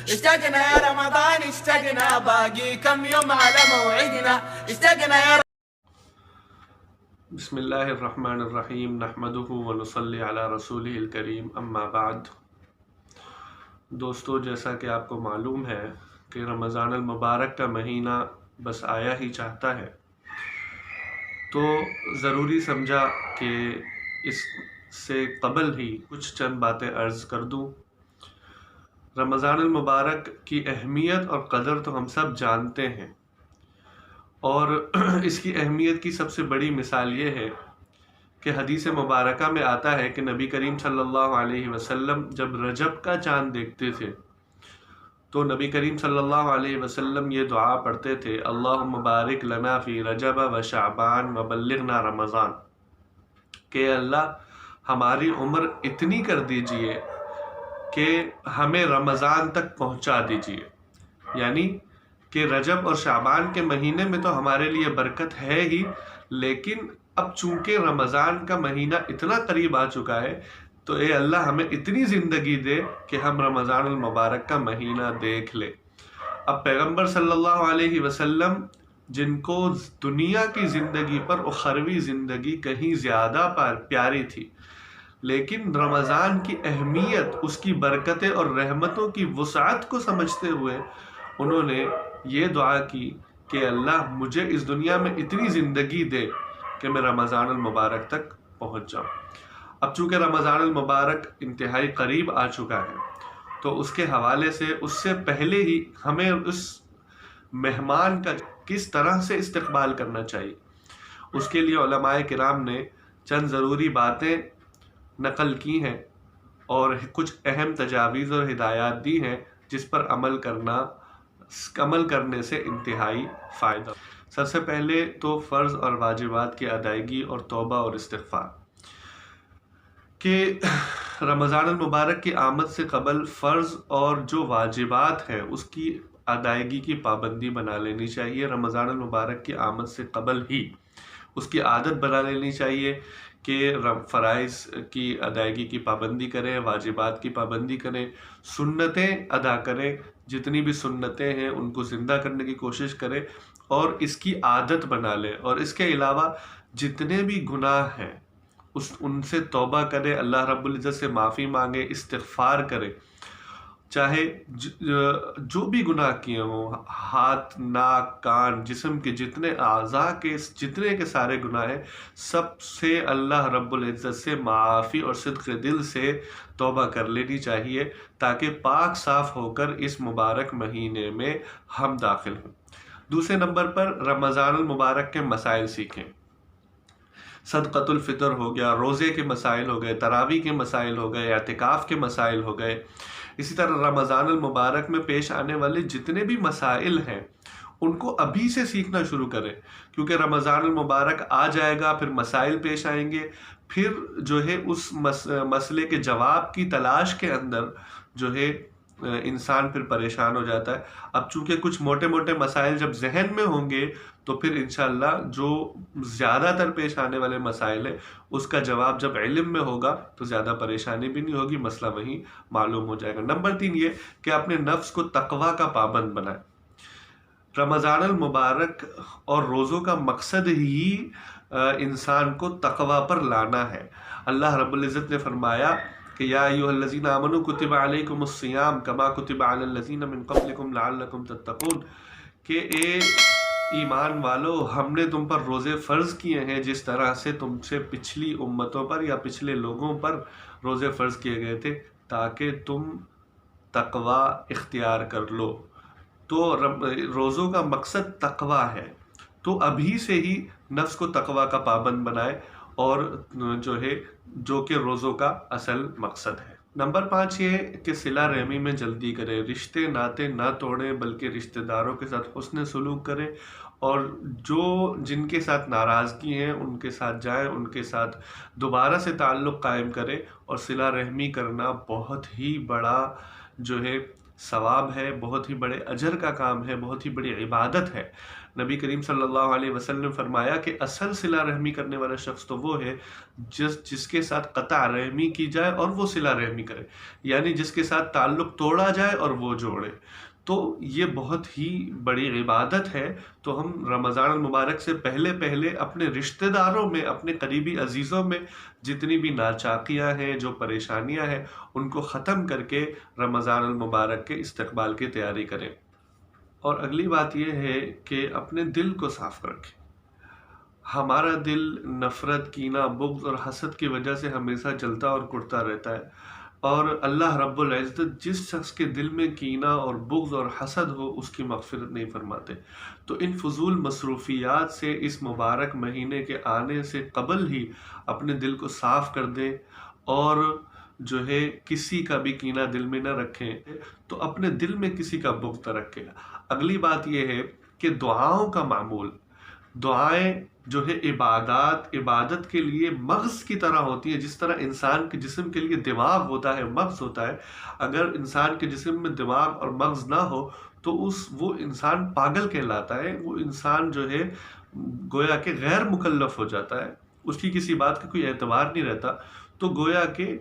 اشتقنا يا رمضان اشتقنا باقي كم يوم على موعدنا اشتقنا يا بسم اللہ الرحمن الرحیم نحمدہ ونصلی علی رسولہ الکریم اما بعد۔ دوستو، جیسا کہ آپ کو معلوم ہے کہ رمضان المبارک کا مہینہ بس آیا ہی چاہتا ہے، تو ضروری سمجھا کہ اس سے قبل ہی کچھ چند باتیں عرض کر دوں۔ رمضان المبارک کی اہمیت اور قدر تو ہم سب جانتے ہیں، اور اس کی اہمیت کی سب سے بڑی مثال یہ ہے کہ حدیث مبارکہ میں آتا ہے کہ نبی کریم صلی اللہ علیہ وسلم جب رجب کا چاند دیکھتے تھے تو نبی کریم صلی اللہ علیہ وسلم یہ دعا پڑھتے تھے: اللہم بارک لنا فی رجب و شعبان و بلغنا رمضان، کہ اللہ ہماری عمر اتنی کر دیجئے کہ ہمیں رمضان تک پہنچا دیجئے۔ یعنی کہ رجب اور شعبان کے مہینے میں تو ہمارے لیے برکت ہے ہی، لیکن اب چونکہ رمضان کا مہینہ اتنا قریب آ چکا ہے تو اے اللہ ہمیں اتنی زندگی دے کہ ہم رمضان المبارک کا مہینہ دیکھ لیں۔ اب پیغمبر صلی اللہ علیہ وسلم، جن کو دنیا کی زندگی پر اخروی زندگی کہیں زیادہ پیاری تھی، لیکن رمضان کی اہمیت، اس کی برکتیں اور رحمتوں کی وسعت کو سمجھتے ہوئے انہوں نے یہ دعا کی کہ اللہ مجھے اس دنیا میں اتنی زندگی دے کہ میں رمضان المبارک تک پہنچ جاؤں۔ اب چونکہ رمضان المبارک انتہائی قریب آ چکا ہے تو اس کے حوالے سے اس سے پہلے ہی ہمیں اس مہمان کا کس طرح سے استقبال کرنا چاہیے، اس کے لیے علماء کرام نے چند ضروری باتیں نقل کی ہیں اور کچھ اہم تجاویز اور ہدایات دی ہیں جس پر عمل کرنے سے انتہائی فائدہ۔ سب سے پہلے تو فرض اور واجبات کی ادائیگی اور توبہ اور استغفار، کہ رمضان المبارک کی آمد سے قبل فرض اور جو واجبات ہیں اس کی ادائیگی کی پابندی بنا لینی چاہیے۔ رمضان المبارک کی آمد سے قبل ہی اس کی عادت بنا لینی چاہیے کہ فرائض کی ادائیگی کی پابندی کریں، واجبات کی پابندی کریں، سنتیں ادا کریں، جتنی بھی سنتیں ہیں ان کو زندہ کرنے کی کوشش کریں اور اس کی عادت بنا لیں۔ اور اس کے علاوہ جتنے بھی گناہ ہیں ان سے توبہ کریں، اللہ رب العزت سے معافی مانگیں، استغفار کریں، چاہے جو بھی گناہ کیے ہوں، ہاتھ، ناک، کان، جسم کے جتنے اعضاء کے جتنے کے سارے گناہ ہیں، سب سے اللہ رب العزت سے معافی اور صدق دل سے توبہ کر لینی چاہیے تاکہ پاک صاف ہو کر اس مبارک مہینے میں ہم داخل ہوں۔ دوسرے نمبر پر رمضان المبارک کے مسائل سیکھیں۔ صدقۃ الفطر ہو گیا، روزے کے مسائل ہو گئے، تراویح کے مسائل ہو گئے، اعتکاف کے مسائل ہو گئے۔ اسی طرح رمضان المبارک میں پیش آنے والے جتنے بھی مسائل ہیں ان کو ابھی سے سیکھنا شروع کریں، کیونکہ رمضان المبارک آ جائے گا، پھر مسائل پیش آئیں گے، پھر جو ہے اس مسئلے کے جواب کی تلاش کے اندر جو ہے انسان پھر پریشان ہو جاتا ہے۔ اب چونکہ کچھ موٹے موٹے مسائل جب ذہن میں ہوں گے تو پھر انشاءاللہ جو زیادہ تر پیش آنے والے مسائل ہیں اس کا جواب جب علم میں ہوگا تو زیادہ پریشانی بھی نہیں ہوگی، مسئلہ وہیں معلوم ہو جائے گا۔ نمبر 3 یہ کہ اپنے نفس کو تقوی کا پابند بنائیں۔ رمضان المبارک اور روزوں کا مقصد ہی انسان کو تقوی پر لانا ہے۔ اللہ رب العزت نے فرمایا کہ یا ایھا الذین آمنوا کتب علیکم الصیام کما کتب علی الذین من قبلکم لعلکم تتقون، کہ اے ایمان والو، ہم نے تم پر روزے فرض کیے ہیں جس طرح سے تم سے پچھلی امتوں پر یا پچھلے لوگوں پر روزے فرض کیے گئے تھے تاکہ تم تقوی اختیار کر لو۔ تو روزوں کا مقصد تقوی ہے، تو ابھی سے ہی نفس کو تقوی کا پابند بنائے اور جو کہ روزوں کا اصل مقصد ہے۔ نمبر 5 یہ کہ صلہ رحمی میں جلدی کریں، رشتے ناطے نہ توڑیں بلکہ رشتہ داروں کے ساتھ حسن سلوک کریں، اور جن کے ساتھ ناراضگی ہیں ان کے ساتھ جائیں، ان کے ساتھ دوبارہ سے تعلق قائم کریں۔ اور صلہ رحمی کرنا بہت ہی بڑا جو ہے ثواب ہے، بہت ہی بڑے اجر کا کام ہے، بہت ہی بڑی عبادت ہے۔ نبی کریم صلی اللہ علیہ وسلم نے فرمایا کہ اصل صلہ رحمی کرنے والا شخص تو وہ ہے جس کے ساتھ قطع رحمی کی جائے اور وہ صلہ رحمی کرے، یعنی جس کے ساتھ تعلق توڑا جائے اور وہ جوڑے۔ تو یہ بہت ہی بڑی عبادت ہے۔ تو ہم رمضان المبارک سے پہلے اپنے رشتہ داروں میں، اپنے قریبی عزیزوں میں جتنی بھی ناچاکیاں ہیں، جو پریشانیاں ہیں، ان کو ختم کر کے رمضان المبارک کے استقبال کی تیاری کریں۔ اور اگلی بات یہ ہے کہ اپنے دل کو صاف رکھیں۔ ہمارا دل نفرت، کینہ، بغض اور حسد کی وجہ سے ہمیشہ جلتا اور کڑتا رہتا ہے، اور اللہ رب العزت جس شخص کے دل میں کینہ اور بغض اور حسد ہو اس کی مغفرت نہیں فرماتے۔ تو ان فضول مصروفیات سے اس مبارک مہینے کے آنے سے قبل ہی اپنے دل کو صاف کر دیں، اور جو ہے کسی کا بھی کینہ دل میں نہ رکھیں، تو اپنے دل میں کسی کا بغض نہ رکھیں۔ اگلی بات یہ ہے کہ دعاؤں کا معمول، دعائیں جو ہے عبادت کے لیے مغز کی طرح ہوتی ہے۔ جس طرح انسان کے جسم کے لیے دماغ ہوتا ہے، مغز ہوتا ہے، اگر انسان کے جسم میں دماغ اور مغز نہ ہو تو وہ انسان پاگل کہلاتا ہے، وہ انسان جو ہے گویا کہ غیر مکلف ہو جاتا ہے، اس کی کسی بات کا کوئی اعتبار نہیں رہتا۔ تو گویا کہ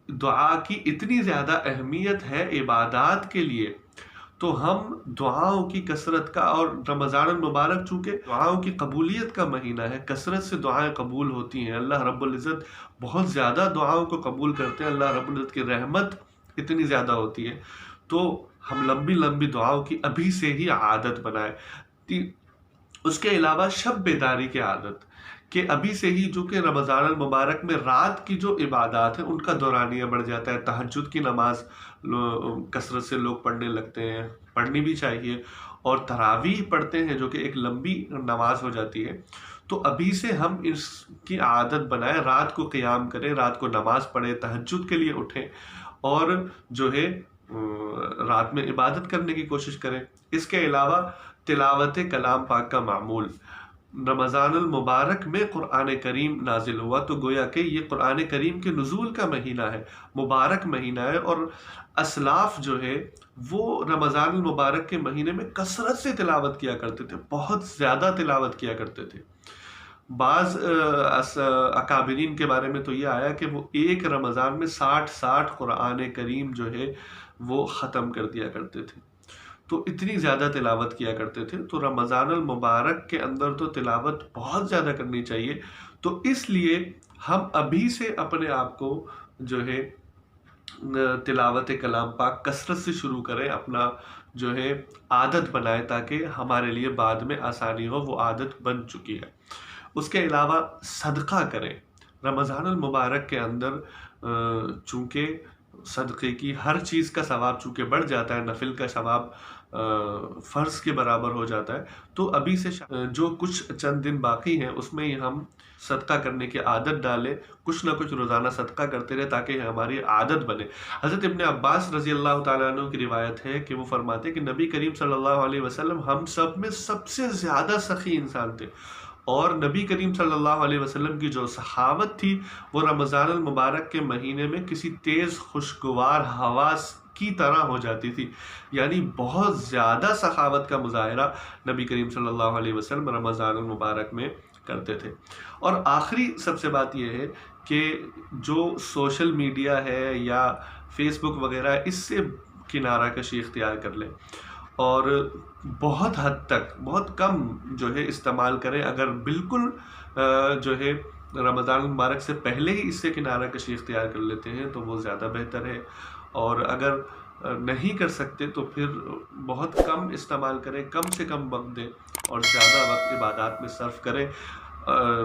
دعا کی اتنی زیادہ اہمیت ہے عبادات کے لیے، تو ہم دعاؤں کی کثرت کا، اور رمضان المبارک چونکہ دعاؤں کی قبولیت کا مہینہ ہے، کثرت سے دعائیں قبول ہوتی ہیں، اللہ رب العزت بہت زیادہ دعاؤں کو قبول کرتے ہیں، اللہ رب العزت کی رحمت اتنی زیادہ ہوتی ہے۔ تو ہم لمبی دعاؤں کی ابھی سے ہی عادت بنائیں۔ اس کے علاوہ شب بیداری کی عادت، کہ ابھی سے ہی جو کہ رمضان المبارک میں رات کی جو عبادات ہیں ان کا دورانیہ بڑھ جاتا ہے۔ تہجد کی نماز کثرت سے لوگ پڑھنے لگتے ہیں، پڑھنی بھی چاہیے، اور تراویح پڑھتے ہیں جو کہ ایک لمبی نماز ہو جاتی ہے۔ تو ابھی سے ہم اس کی عادت بنائیں، رات کو قیام کریں، رات کو نماز پڑھیں، تہجد کے لیے اٹھیں، اور جو ہے رات میں عبادت کرنے کی کوشش کریں۔ اس کے علاوہ تلاوت کلام پاک کا معمول، رمضان المبارک میں قرآن کریم نازل ہوا، تو گویا کہ یہ قرآن کریم کے نزول کا مہینہ ہے، مبارک مہینہ ہے، اور اسلاف جو ہے وہ رمضان المبارک کے مہینے میں کثرت سے تلاوت کیا کرتے تھے، بہت زیادہ تلاوت کیا کرتے تھے۔ بعض اکابرین کے بارے میں تو یہ آیا کہ وہ ایک رمضان میں 60 قرآن کریم جو ہے وہ ختم کر دیا کرتے تھے، تو اتنی زیادہ تلاوت کیا کرتے تھے۔ تو رمضان المبارک کے اندر تو تلاوت بہت زیادہ کرنی چاہیے۔ تو اس لیے ہم ابھی سے اپنے آپ کو جو ہے تلاوت کلام پاک کثرت سے شروع کریں، اپنا جو ہے عادت بنائیں، تاکہ ہمارے لیے بعد میں آسانی ہو، وہ عادت بن چکی ہے۔ اس کے علاوہ صدقہ کریں۔ رمضان المبارک کے اندر چونکہ صدقے کی ہر چیز کا ثواب چونکہ بڑھ جاتا ہے، نفل کا ثواب فرض کے برابر ہو جاتا ہے، تو ابھی سے جو کچھ چند دن باقی ہیں اس میں ہی ہم صدقہ کرنے کی عادت ڈالیں، کچھ نہ کچھ روزانہ صدقہ کرتے رہے تاکہ ہماری عادت بنے۔ حضرت ابن عباس رضی اللہ تعالیٰ عنہ کی روایت ہے کہ وہ فرماتے کہ نبی کریم صلی اللہ علیہ وسلم ہم سب میں سب سے زیادہ سخی انسان تھے، اور نبی کریم صلی اللہ علیہ وسلم کی جو سخاوت تھی وہ رمضان المبارک کے مہینے میں کسی تیز خوشگوار ہوا کی طرح ہو جاتی تھی، یعنی بہت زیادہ سخاوت کا مظاہرہ نبی کریم صلی اللہ علیہ وسلم رمضان المبارک میں کرتے تھے۔ اور آخری سب سے بات یہ ہے کہ جو سوشل میڈیا ہے یا فیس بک وغیرہ، اس سے کنارہ کشی اختیار کر لیں، اور بہت حد تک بہت کم جو ہے استعمال کریں۔ اگر بالکل جو ہے رمضان المبارک سے پہلے ہی اس سے کنارہ کشی اختیار کر لیتے ہیں تو وہ زیادہ بہتر ہے، اور اگر نہیں کر سکتے تو پھر بہت کم استعمال کریں، کم سے کم وقت دیں، اور زیادہ وقت عبادات میں صرف کریں۔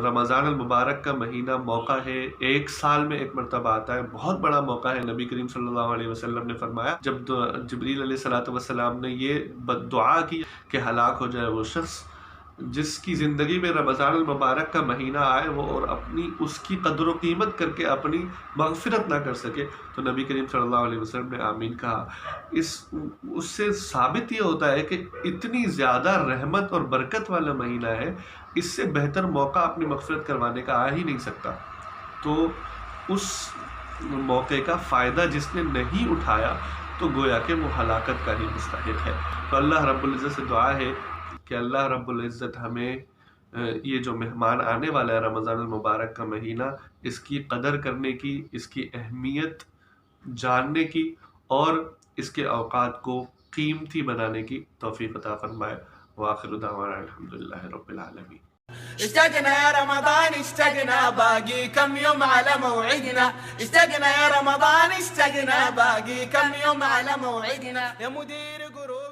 رمضان المبارک کا مہینہ موقع ہے، ایک سال میں ایک مرتبہ آتا ہے، بہت بڑا موقع ہے۔ نبی کریم صلی اللہ علیہ وسلم نے فرمایا، جب جبریل علیہ السلام نے یہ بد دعا کی کہ ہلاک ہو جائے وہ شخص جس کی زندگی میں رمضان المبارک کا مہینہ آئے وہ اور اپنی اس کی قدر و قیمت کر کے اپنی مغفرت نہ کر سکے، تو نبی کریم صلی اللہ علیہ وسلم نے آمین کہا۔ اس سے ثابت یہ ہوتا ہے کہ اتنی زیادہ رحمت اور برکت والا مہینہ ہے، اس سے بہتر موقع اپنی مغفرت کروانے کا آ ہی نہیں سکتا۔ تو اس موقع کا فائدہ جس نے نہیں اٹھایا تو گویا کہ وہ ہلاکت کا ہی مستحق ہے. تو اللہ رب العزت سے دعا ہے کہ اللہ رب العزت ہمیں یہ جو مہمان آنے والا ہے رمضان المبارک کا مہینہ، اس کی قدر کرنے کی، اس کی اہمیت جاننے کی اور اس کے اوقات کو قیمتی بنانے کی توفیق عطا فرمائے. وآخر دعوانا الحمدللہ رب العالمین. اشتقنا يا رمضان اشتقنا باقي كم يوم على موعدنا اشتقنا يا رمضان اشتقنا باقي كم يوم على موعدنا يا مدير قروب